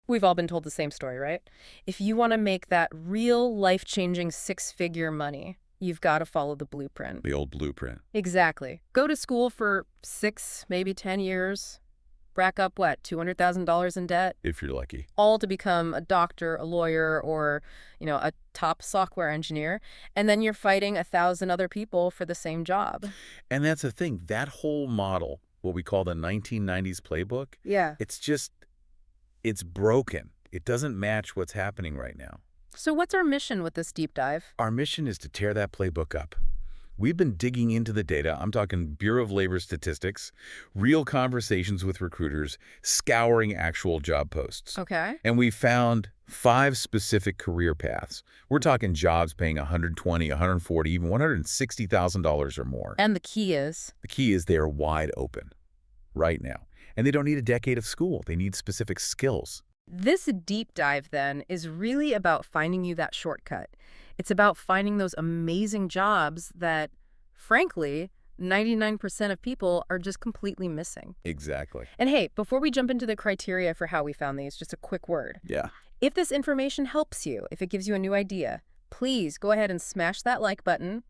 We've all been told the same story, right? If you want to make that real life-changing six-figure money, you've got to follow the blueprint. The old blueprint. Exactly. Go to school for 6, maybe 10 years, rack up what, $200,000 in debt, If you're lucky. all to become a doctor, a lawyer, or, a top software engineer, and then you're fighting 1,000 other people for the same job. And that's the thing. That whole model, what we call the 1990s playbook, Yeah. it's broken. It doesn't match what's happening right now. So what's our mission with this deep dive? Our mission is to tear that playbook up. We've been digging into the data. I'm talking Bureau of Labor Statistics, real conversations with recruiters, scouring actual job posts. Okay. And we found 5 specific career paths. We're talking jobs paying $120, $140, even $160,000 or more. And the key is? The key is they are wide open right now. And they don't need a decade of school. They need specific skills. This deep dive, then, is really about finding you that shortcut. It's about finding those amazing jobs that, frankly, 99% of people are just completely missing. Exactly. And hey, before we jump into the criteria for how we found these, just a quick word. Yeah. If this information helps you, if it gives you a new idea, please go ahead and smash that like button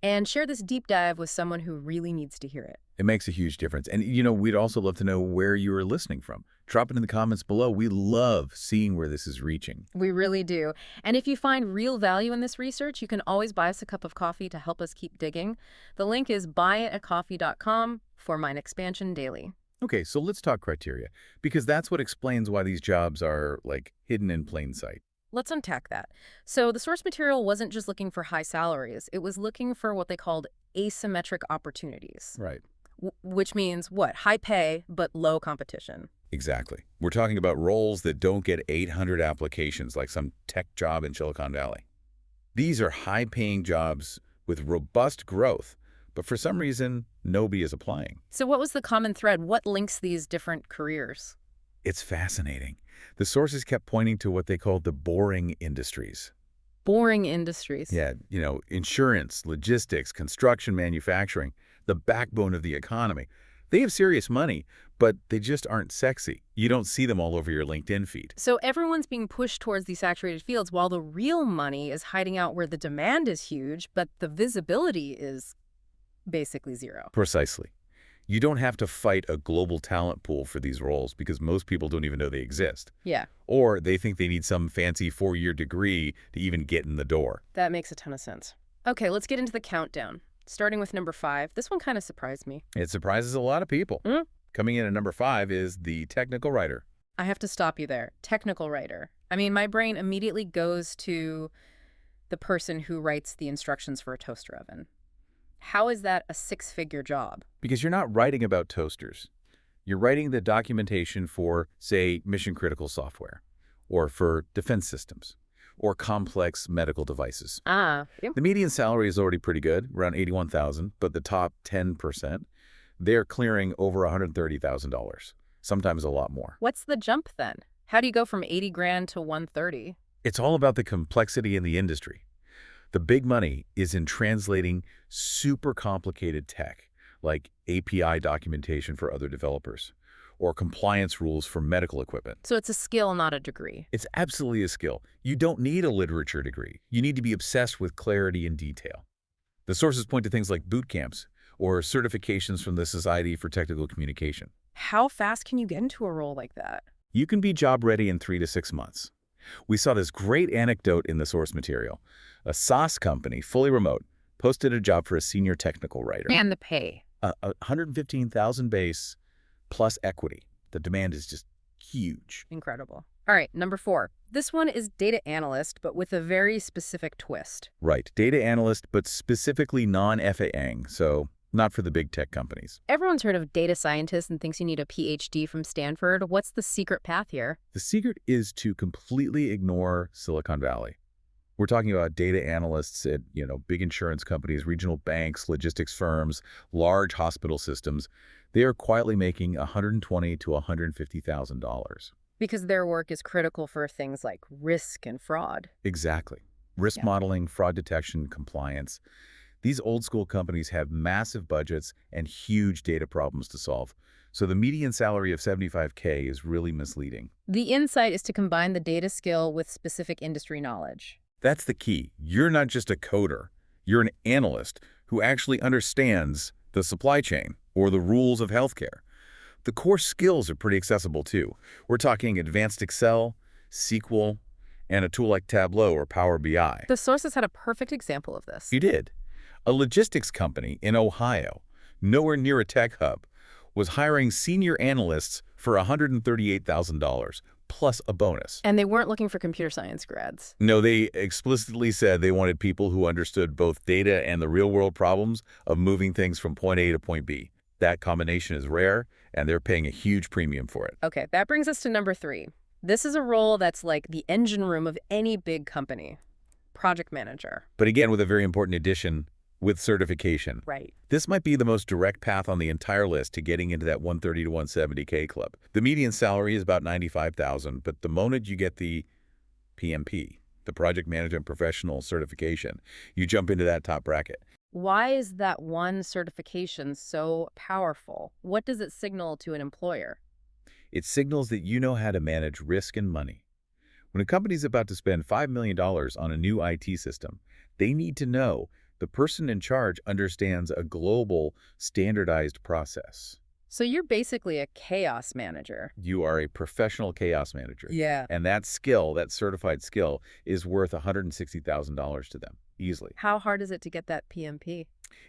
and share this deep dive with someone who really needs to hear it. It makes a huge difference. And, we'd also love to know where you are listening from. Drop it in the comments below. We love seeing where this is reaching. We really do. And if you find real value in this research, you can always buy us a cup of coffee to help us keep digging. The link is buyitacoffee.com for Mind Expansion Daily. Okay, so let's talk criteria, because that's what explains why these jobs are, hidden in plain sight. Let's unpack that. So the source material wasn't just looking for high salaries. It was looking for what they called asymmetric opportunities. Right. Which means what? High pay, but low competition. Exactly. We're talking about roles that don't get 800 applications like some tech job in Silicon Valley. These are high-paying jobs with robust growth, but for some reason, nobody is applying. So what was the common thread? What links these different careers? It's fascinating. The sources kept pointing to what they called the boring industries. Boring industries. Yeah, insurance, logistics, construction, manufacturing, the backbone of the economy. They have serious money, but they just aren't sexy. You don't see them all over your LinkedIn feed. So everyone's being pushed towards these saturated fields while the real money is hiding out where the demand is huge, but the visibility is basically zero. Precisely. You don't have to fight a global talent pool for these roles because most people don't even know they exist. Yeah, Or they think they need some fancy 4-year degree to even get in the door. that makes a ton of sense. Okay, let's get into the countdown. Starting with number 5. This one kind of surprised me. It surprises a lot of people. Mm. Coming in at number 5 is the technical writer. I have to stop you there. Technical writer. I mean, my brain immediately goes to the person who writes the instructions for a toaster oven. How is that a 6-figure job? Because you're not writing about toasters. You're writing the documentation for, say, mission-critical software, or for defense systems, or complex medical devices. Ah, The median salary is already pretty good, around $81,000, but the top 10%, they're clearing over $130,000, sometimes a lot more. what's the jump then? How do you go from 80 grand to 130? It's all about the complexity in the industry. The big money is in translating super complicated tech, like API documentation for other developers, or compliance rules for medical equipment. So it's a skill, not a degree. It's absolutely a skill. You don't need a literature degree. You need to be obsessed with clarity and detail. The sources point to things like boot camps or certifications from the Society for Technical Communication. How fast can you get into a role like that? You can be job ready in 3 to 6 months. We saw this great anecdote in the source material. A SaaS company, fully remote, posted a job for a senior technical writer. And the pay. 115,000 base plus equity. The demand is just huge. Incredible. All right, number 4. This one is data analyst, but with a very specific twist. Right, data analyst, but specifically non-FAAng, so not for the big tech companies. Everyone's heard of data scientist and thinks you need a PhD from Stanford. What's the secret path here? The secret is to completely ignore Silicon Valley. We're talking about data analysts at, big insurance companies, regional banks, logistics firms, large hospital systems. They are quietly making $120,000 to $150,000. Because their work is critical for things like risk and fraud. Exactly. Risk modeling, fraud detection, compliance. These old school companies have massive budgets and huge data problems to solve. So the median salary of 75K is really misleading. The insight is to combine the data skill with specific industry knowledge. That's the key. You're not just a coder. You're an analyst who actually understands the supply chain or the rules of healthcare. The core skills are pretty accessible too. We're talking advanced Excel, SQL, and a tool like Tableau or Power BI. The sources had a perfect example of this. You did. A logistics company in Ohio, nowhere near a tech hub, was hiring senior analysts for $138,000 plus a bonus. And they weren't looking for computer science grads. No, they explicitly said they wanted people who understood both data and the real-world problems of moving things from point A to point B. That combination is rare, and they're paying a huge premium for it. Okay, that brings us to number 3. This is a role that's like the engine room of any big company. Project manager. But again, with a very important addition, with certification. Right. This might be the most direct path on the entire list to getting into that 130 to 170K club. The median salary is about $95,000, but the moment you get the PMP, the Project Management Professional certification, you jump into that top bracket. Why is that one certification so powerful? What does it signal to an employer? It signals that you know how to manage risk and money. When a company's about to spend $5 million on a new IT system, they need to know the person in charge understands a global, standardized process. So you're basically a chaos manager. You are a professional chaos manager. Yeah. And that skill, that certified skill, is worth $160,000 to them, easily. How hard is it to get that PMP?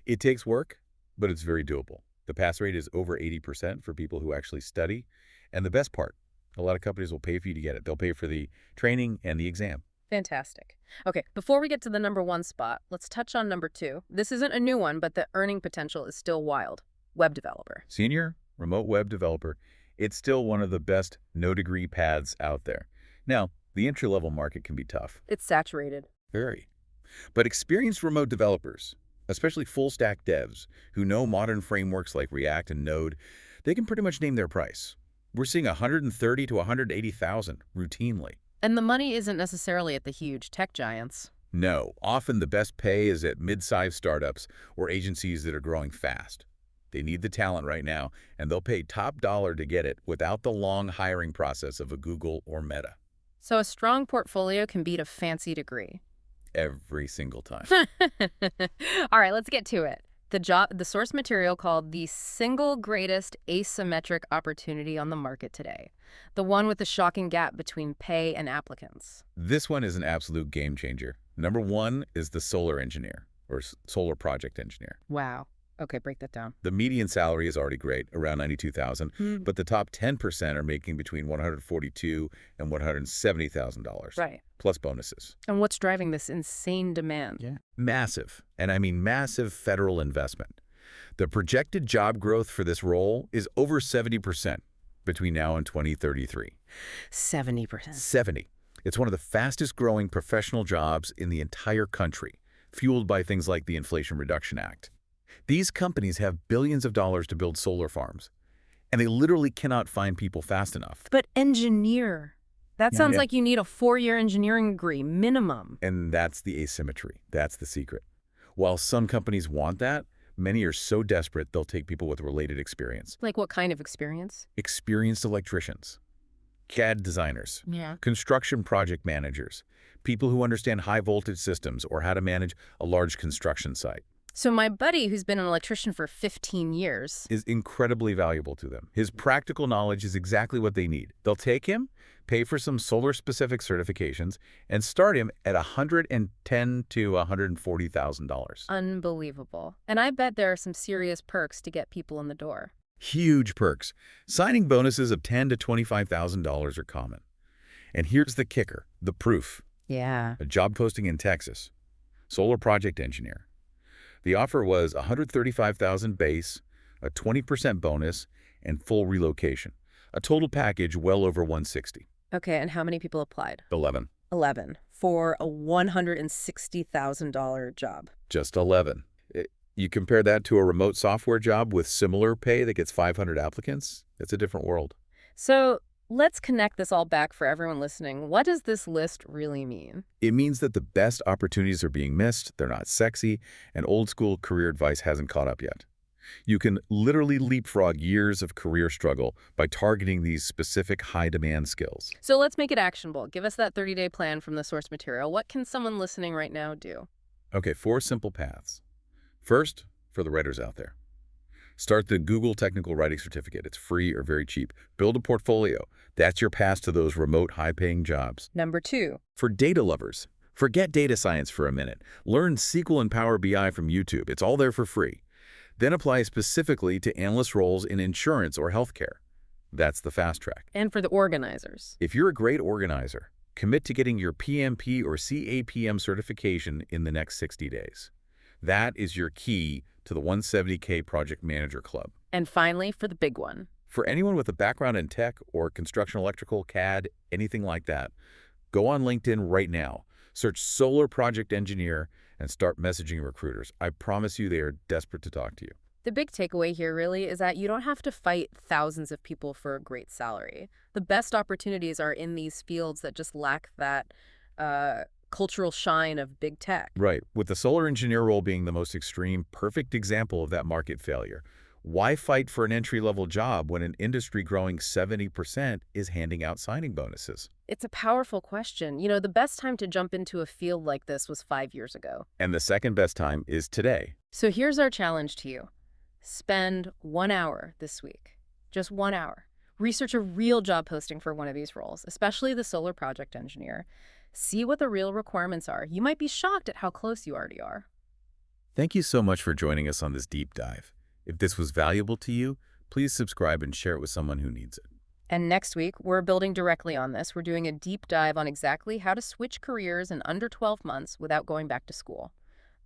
It takes work, but it's very doable. The pass rate is over 80% for people who actually study. And the best part, a lot of companies will pay for you to get it. They'll pay for the training and the exam. Fantastic. Okay, before we get to the number 1 spot, let's touch on number 2. This isn't a new one, but the earning potential is still wild. Web developer. Senior remote web developer, it's still one of the best no-degree paths out there. Now, the entry-level market can be tough. It's saturated. Very. But experienced remote developers, especially full-stack devs who know modern frameworks like React and Node, they can pretty much name their price. We're seeing $130,000 to $180,000 routinely. And the money isn't necessarily at the huge tech giants. No, often the best pay is at mid-sized startups or agencies that are growing fast. They need the talent right now, and they'll pay top dollar to get it without the long hiring process of a Google or Meta. So a strong portfolio can beat a fancy degree. Every single time. All right, let's get to it. The source material called the single greatest asymmetric opportunity on the market today. The one with the shocking gap between pay and applicants. This one is an absolute game changer. Number 1 is the solar engineer, or solar project engineer. Wow. Okay, break that down. The median salary is already great, around $92,000, but the top 10% are making between $142,000 and $170,000. Right. Plus bonuses. And what's driving this insane demand? Yeah. Massive, and I mean massive federal investment. The projected job growth for this role is over 70% between now and 2033. 70%. 70. It's one of the fastest growing professional jobs in the entire country, fueled by things like the Inflation Reduction Act. These companies have billions of dollars to build solar farms, and they literally cannot find people fast enough. But engineer. That sounds Yeah. like you need a 4-year engineering degree, minimum. And that's the asymmetry. That's the secret. While some companies want that, many are so desperate they'll take people with related experience. Like what kind of experience? Experienced electricians, CAD designers, Yeah. construction project managers, people who understand high voltage systems or how to manage a large construction site. So my buddy, who's been an electrician for 15 years, Is incredibly valuable to them. His practical knowledge is exactly what they need. They'll take him, pay for some solar-specific certifications, and start him at $110,000 to $140,000. unbelievable. And I bet there are some serious perks to get people in the door. Huge perks. Signing bonuses of $10,000 to $25,000 are common. And here's the kicker, the proof. Yeah. A job posting in Texas. Solar project engineer. The offer was $135,000 base, a 20% bonus, and full relocation. A total package well over $160,000. Okay, and how many people applied? 11. 11 for a $160,000 job. Just 11. You compare that to a remote software job with similar pay that gets 500 applicants, it's a different world. So let's connect this all back for everyone listening. What does this list really mean? It means that the best opportunities are being missed, they're not sexy, and old school career advice hasn't caught up yet. You can literally leapfrog years of career struggle by targeting these specific high-demand skills. So let's make it actionable. Give us that 30-day plan from the source material. What can someone listening right now do? Okay, 4 simple paths. First, for the writers out there, start the Google Technical Writing Certificate. It's free or very cheap. Build a portfolio. That's your pass to those remote, high-paying jobs. Number 2. For data lovers, forget data science for a minute. Learn SQL and Power BI from YouTube. It's all there for free. Then apply specifically to analyst roles in insurance or healthcare. That's the fast track. And for the organizers. If you're a great organizer, commit to getting your PMP or CAPM certification in the next 60 days. That is your key to the 170K Project Manager Club. And finally, for the big one. For anyone with a background in tech or construction electrical, CAD, anything like that, go on LinkedIn right now. Search Solar Project Engineer and start messaging recruiters. I promise you they are desperate to talk to you. The big takeaway here really is that you don't have to fight thousands of people for a great salary. The best opportunities are in these fields that just lack that cultural shine of big tech. Right, with the solar engineer role being the most extreme, perfect example of that market failure. Why fight for an entry-level job when an industry growing 70% is handing out signing bonuses? It's a powerful question. You know, the best time to jump into a field like this was 5 years ago. And the second best time is today. So here's our challenge to you. Spend 1 hour this week, just 1 hour. Research a real job posting for one of these roles, especially the solar project engineer. See what the real requirements are. You might be shocked at how close you already are. Thank you so much for joining us on this deep dive. If this was valuable to you, please subscribe and share it with someone who needs it. And next week, we're building directly on this. We're doing a deep dive on exactly how to switch careers in under 12 months without going back to school.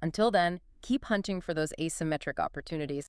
Until then, keep hunting for those asymmetric opportunities.